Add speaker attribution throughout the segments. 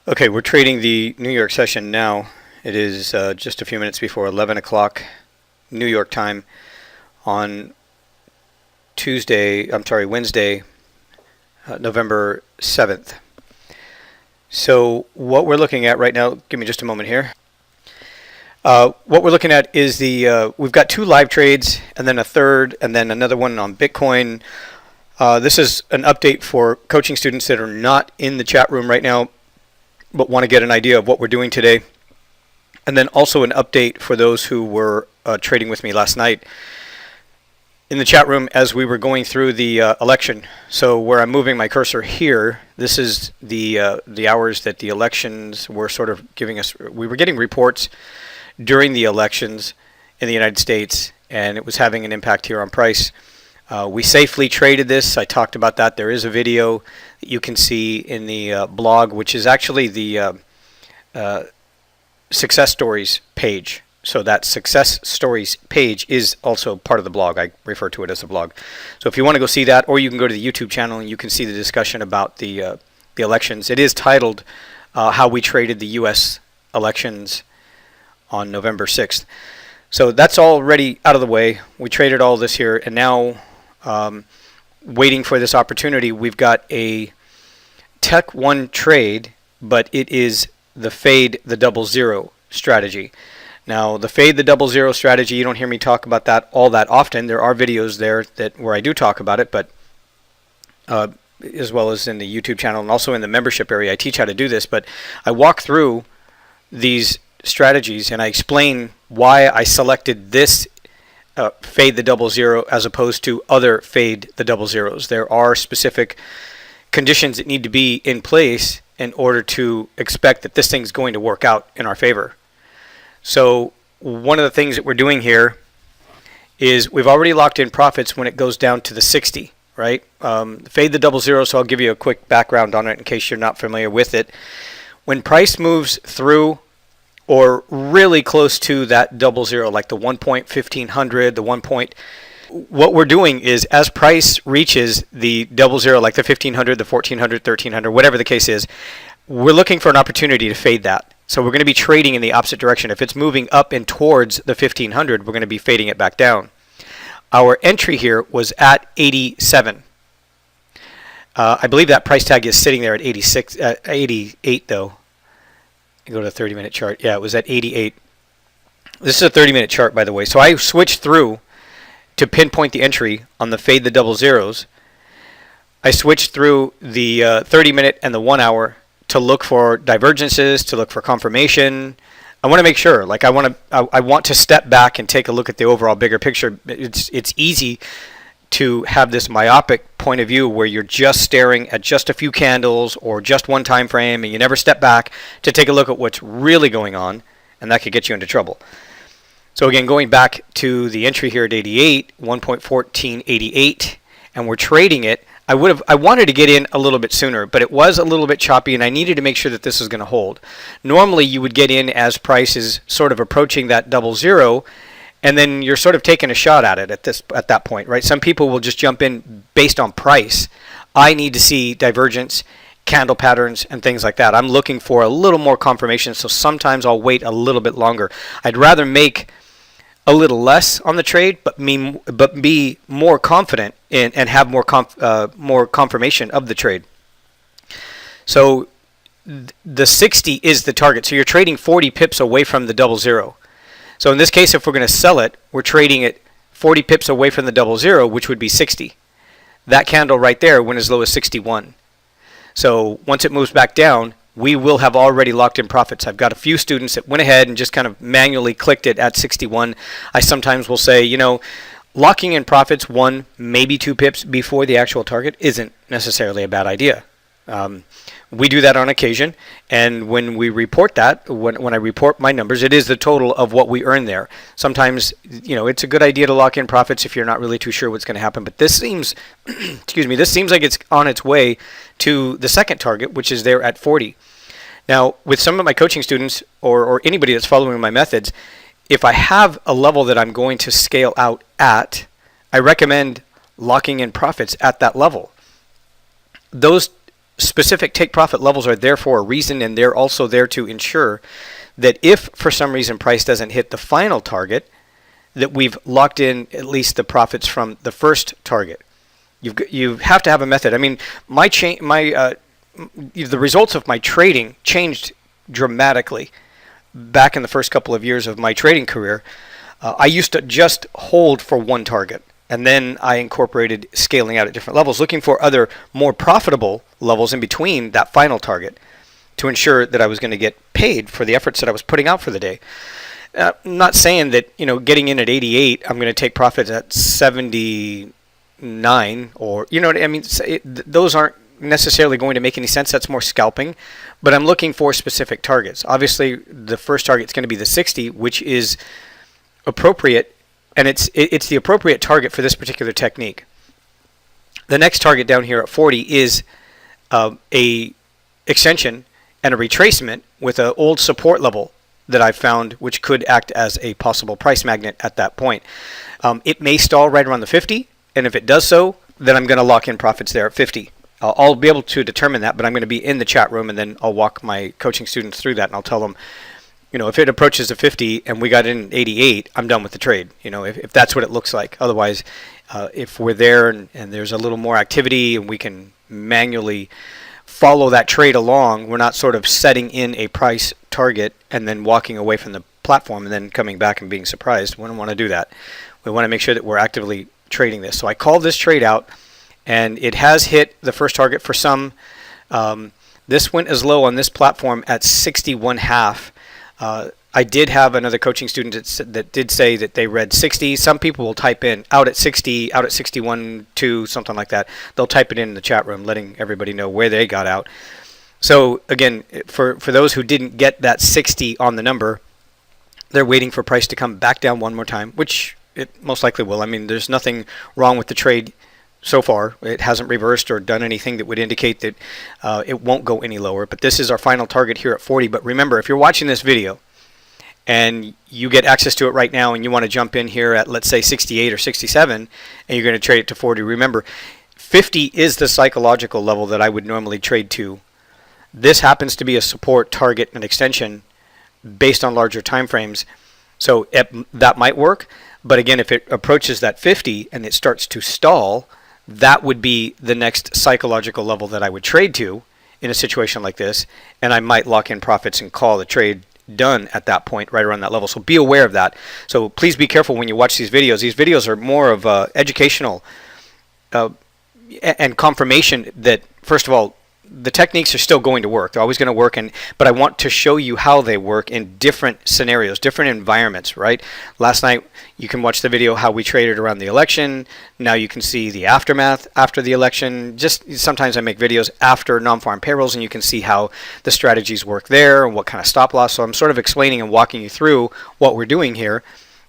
Speaker 1: Okay, we're trading the New York session now. It is just a few minutes before 11 o'clock New York time on Wednesday, November 7th. So what we're looking at right now, give me just a moment here. What we're looking at is we've got two live trades and then a third and then another one on Bitcoin. This is an update for coaching students that are not in the chat room right now but want to get an idea of what we're doing today. And then also an update for those who were trading with me last night in the chat room as we were going through the election. So where I'm moving my cursor here, this is the hours that the elections were sort of giving us. We were getting reports during the elections in the United States, and it was having an impact here on price. We safely traded this. I talked about that. There is a video that you can see in the blog, which is actually the success stories page. So that success stories page is also part of the blog. I refer to it as a blog. So if you want to go see that, or you can go to the YouTube channel and you can see the discussion about the elections. It is titled How We Traded the U.S. Elections on November 6th. So that's already out of the way. We traded all this here, and now waiting for this opportunity. We've got a Tech 1 trade, but it is the fade the double zero strategy. Now the fade the double zero strategy, you don't hear me talk about that all that often. There are videos there where I do talk about it, but as well as in the YouTube channel and also in the membership area, I teach how to do this. But I walk through these strategies and I explain why I selected this fade the double zero as opposed to other fade the double zeros. There are specific conditions that need to be in place in order to expect that this thing's going to work out in our favor. So one of the things that we're doing here is we've already locked in profits when it goes down to the 60, right? Fade the double zero, so I'll give you a quick background on it in case you're not familiar with it. When price moves through or really close to that double zero, like the 1.1500, the 1 point. What we're doing is as price reaches the double zero, like the 1500, the 1400, 1300, whatever the case is, we're looking for an opportunity to fade that. So we're going to be trading in the opposite direction. If it's moving up and towards the 1500, we're going to be fading it back down. Our entry here was at 87. I believe that price tag is sitting there at 88 though. Go to the 30-minute chart. Yeah, it was at 88. This is a 30-minute chart, by the way. So I switched through to pinpoint the entry on the fade the double zeros. I switched through the 30-minute and the 1 hour to look for divergences, to look for confirmation. I want to make sure. Like I want to step back and take a look at the overall bigger picture. It's easy to have this myopic point of view where you're just staring at just a few candles or just one time frame and you never step back to take a look at what's really going on, and that could get you into trouble. So again, going back to the entry here at 88, 1.1488, and we're trading it. I wanted to get in a little bit sooner, but it was a little bit choppy and I needed to make sure that this was going to hold. Normally you would get in as price is sort of approaching that double zero, and then you're sort of taking a shot at it at that point, right? Some people will just jump in based on price. I need to see divergence, candle patterns, and things like that. I'm looking for a little more confirmation, so sometimes I'll wait a little bit longer. I'd rather make a little less on the trade, but be more confident in and have more confirmation of the trade. So the 60 is the target. So you're trading 40 pips away from the double zero. So in this case, if we're going to sell it, we're trading it 40 pips away from the double zero, which would be 60. That candle right there went as low as 61. So once it moves back down, we will have already locked in profits. I've got a few students that went ahead and just kind of manually clicked it at 61. I sometimes will say, locking in profits 1, maybe 2 pips before the actual target isn't necessarily a bad idea. We do that on occasion, and when we report that, when I report my numbers, it is the total of what we earn there. Sometimes, it's a good idea to lock in profits if you're not really too sure what's going to happen. But this seems, this seems like it's on its way to the second target, which is there at 40. Now, with some of my coaching students or anybody that's following my methods, if I have a level that I'm going to scale out at, I recommend locking in profits at that level. Those specific take profit levels are there for a reason, and they're also there to ensure that if for some reason price doesn't hit the final target, that we've locked in at least the profits from the first target. You have to have a method. I mean, the results of my trading changed dramatically back in the first couple of years of my trading career. I used to just hold for one target, and then I incorporated scaling out at different levels, looking for other more profitable levels in between that final target to ensure that I was going to get paid for the efforts that I was putting out for the day. I'm not saying that, getting in at 88, I'm going to take profits at 79, or, what I mean? Those aren't necessarily going to make any sense. That's more scalping, but I'm looking for specific targets. Obviously, the first target is going to be the 60, which is appropriate, and it's the appropriate target for this particular technique. The next target down here at 40 is a extension and a retracement with an old support level that I've found, which could act as a possible price magnet at that point. It may stall right around the 50, and if it does so, then I'm going to lock in profits there at 50. I'll be able to determine that, but I'm going to be in the chat room, and then I'll walk my coaching students through that, and I'll tell them, if it approaches the 50 and we got in at 88, I'm done with the trade. If that's what it looks like. Otherwise, if we're there and there's a little more activity and we can manually follow that trade along, we're not sort of setting in a price target and then walking away from the platform and then coming back and being surprised. We don't want to do that. We want to make sure that we're actively trading this. So I called this trade out, and it has hit the first target for some. This went as low on this platform at 61.5. I did have another coaching student that did say that they read 60. Some people will type in out at 60, out at 61.2, something like that. They'll type it in the chat room, letting everybody know where they got out. So again, for those who didn't get that 60 on the number, they're waiting for price to come back down one more time, which it most likely will. I mean, there's nothing wrong with the trade so far. It hasn't reversed or done anything that would indicate that it won't go any lower. But this is our final target here at 40. But remember, if you're watching this video and you get access to it right now and you want to jump in here at, let's say, 68 or 67, and you're going to trade it to 40, remember, 50 is the psychological level that I would normally trade to. This happens to be a support, target, and extension based on larger time frames. So that might work. But again, if it approaches that 50 and it starts to stall, that would be the next psychological level that I would trade to in a situation like this, and I might lock in profits and call the trade done at that point, right around that level. So be aware of that. So please be careful when you watch these videos. These videos are more of educational and confirmation that, first of all, the techniques are still going to work. They're always going to work, but I want to show you how they work in different scenarios, different environments, right? Last night, you can watch the video how we traded around the election. Now you can see the aftermath after the election. Just sometimes I make videos after non-farm payrolls, and you can see how the strategies work there and what kind of stop loss. So I'm sort of explaining and walking you through what we're doing here,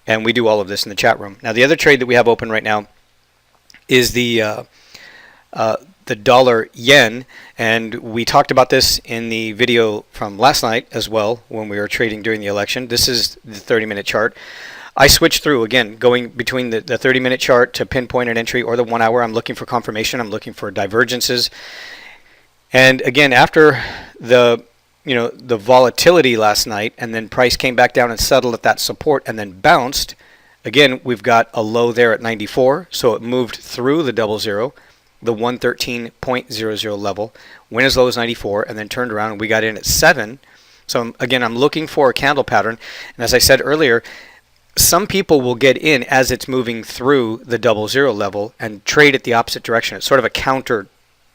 Speaker 1: and we do all of this in the chat room. Now, the other trade that we have open right now is the dollar yen, and we talked about this in the video from last night as well when we were trading during the election. This is the 30-minute chart. I switched through, again, going between the 30-minute chart to pinpoint an entry or the 1 hour. I'm looking for confirmation. I'm looking for divergences. And again, after the volatility last night, and then price came back down and settled at that support and then bounced, again, we've got a low there at 94, so it moved through the double zero, the 113.00 level, went as low as 94, and then turned around and we got in at 7. So again, I'm looking for a candle pattern, and as I said earlier, some people will get in as it's moving through the double zero level and trade it the opposite direction. It's sort of a counter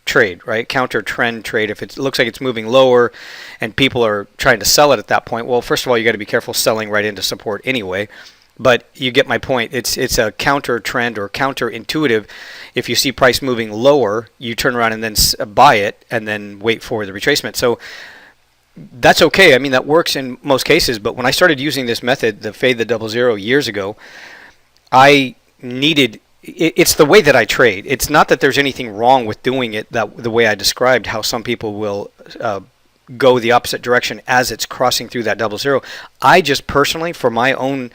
Speaker 1: trade, right? Counter trend trade. If it looks like it's moving lower and people are trying to sell it at that point, well, first of all, you got to be careful selling right into support anyway. But you get my point. It's a counter trend or counterintuitive. If you see price moving lower, you turn around and then buy it and then wait for the retracement. So that's okay. I mean, that works in most cases. But when I started using this method, the fade the double zero, years ago, I needed. It's the way that I trade. It's not that there's anything wrong with doing it the way I described. How some people will go the opposite direction as it's crossing through that double zero. I just personally, for my own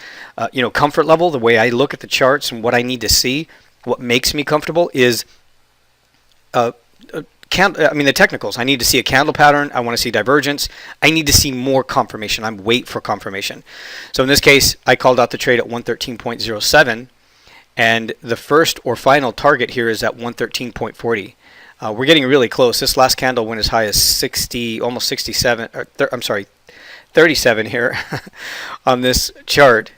Speaker 1: comfort level, the way I look at the charts and what I need to see, what makes me comfortable is the technicals. I need to see a candle pattern. I want to see divergence. I need to see more confirmation. I'm wait for confirmation. So in this case, I called out the trade at 113.07, and the first or final target here is at 113.40. We're getting really close. This last candle went as high as 60, almost 67. I'm sorry, 37 here on this chart.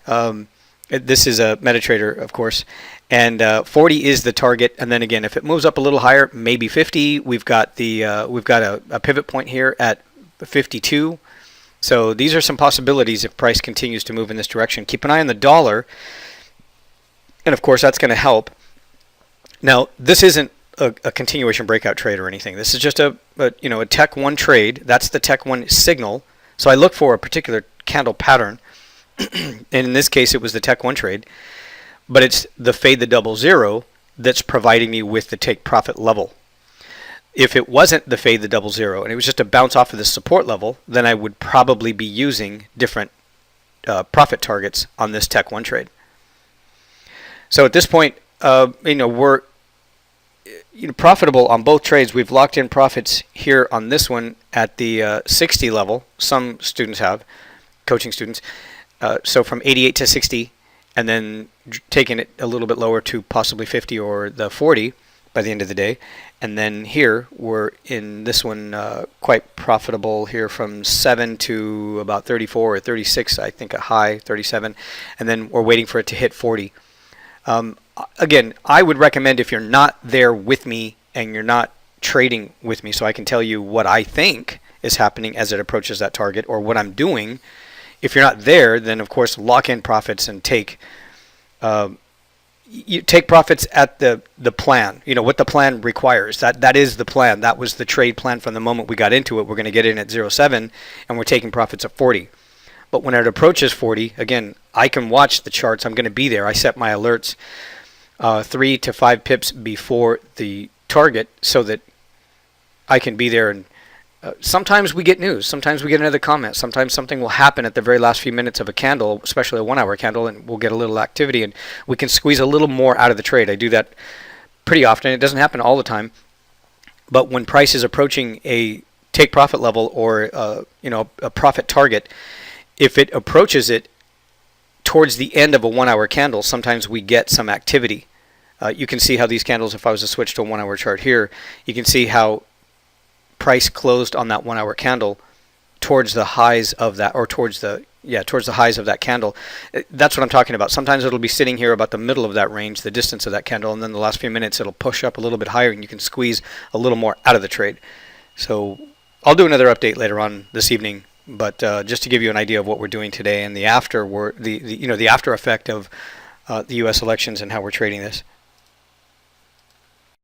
Speaker 1: This is a MetaTrader, of course, and 40 is the target. And then again, if it moves up a little higher, maybe 50. We've got a pivot point here at 52. So these are some possibilities if price continues to move in this direction. Keep an eye on the dollar, and of course that's going to help. Now this isn't a continuation breakout trade or anything. This is just a Tech 1 trade. That's the Tech 1 signal. So I look for a particular candle pattern, and in this case it was the Tech 1 trade, but it's the fade the double zero that's providing me with the take profit level. If it wasn't the fade the double zero and it was just a bounce off of the support level, then I would probably be using different profit targets on this Tech 1 trade. So at this point, we're profitable on both trades. We've locked in profits here on this one at the 60 level. Some students have, coaching students. So from 88 to 60, and then taking it a little bit lower to possibly 50 or the 40 by the end of the day. And then here we're in this one quite profitable here from 7 to about 34 or 36, I think a high 37, and then we're waiting for it to hit 40. Again, I would recommend, if you're not there with me and you're not trading with me, so I can tell you what I think is happening as it approaches that target or what I'm doing. If you're not there, then of course lock in profits and take profits at the plan. What the plan requires. That is the plan. That was the trade plan from the moment we got into it. We're going to get in at 0.7 and we're taking profits at 40. But when it approaches 40, again, I can watch the charts. I'm going to be there. I set my alerts 3 to 5 pips before the target so that I can be there. And sometimes we get news. Sometimes we get another comment. Sometimes something will happen at the very last few minutes of a candle, especially a 1 hour candle, and we'll get a little activity and we can squeeze a little more out of the trade. I do that pretty often. It doesn't happen all the time. But when price is approaching a take profit level or a profit target, if it approaches it towards the end of a 1 hour candle, sometimes we get some activity. You can see how these candles, if I was to switch to a 1 hour chart here, you can see how price closed on that 1 hour candle towards the highs of that, or towards the highs of that candle. That's what I'm talking about. Sometimes it'll be sitting here about the middle of that range, the distance of that candle, and then the last few minutes it'll push up a little bit higher and you can squeeze a little more out of the trade. So I'll do another update later on this evening. But just to give you an idea of what we're doing today and the after effect of the U.S. elections and how we're trading this.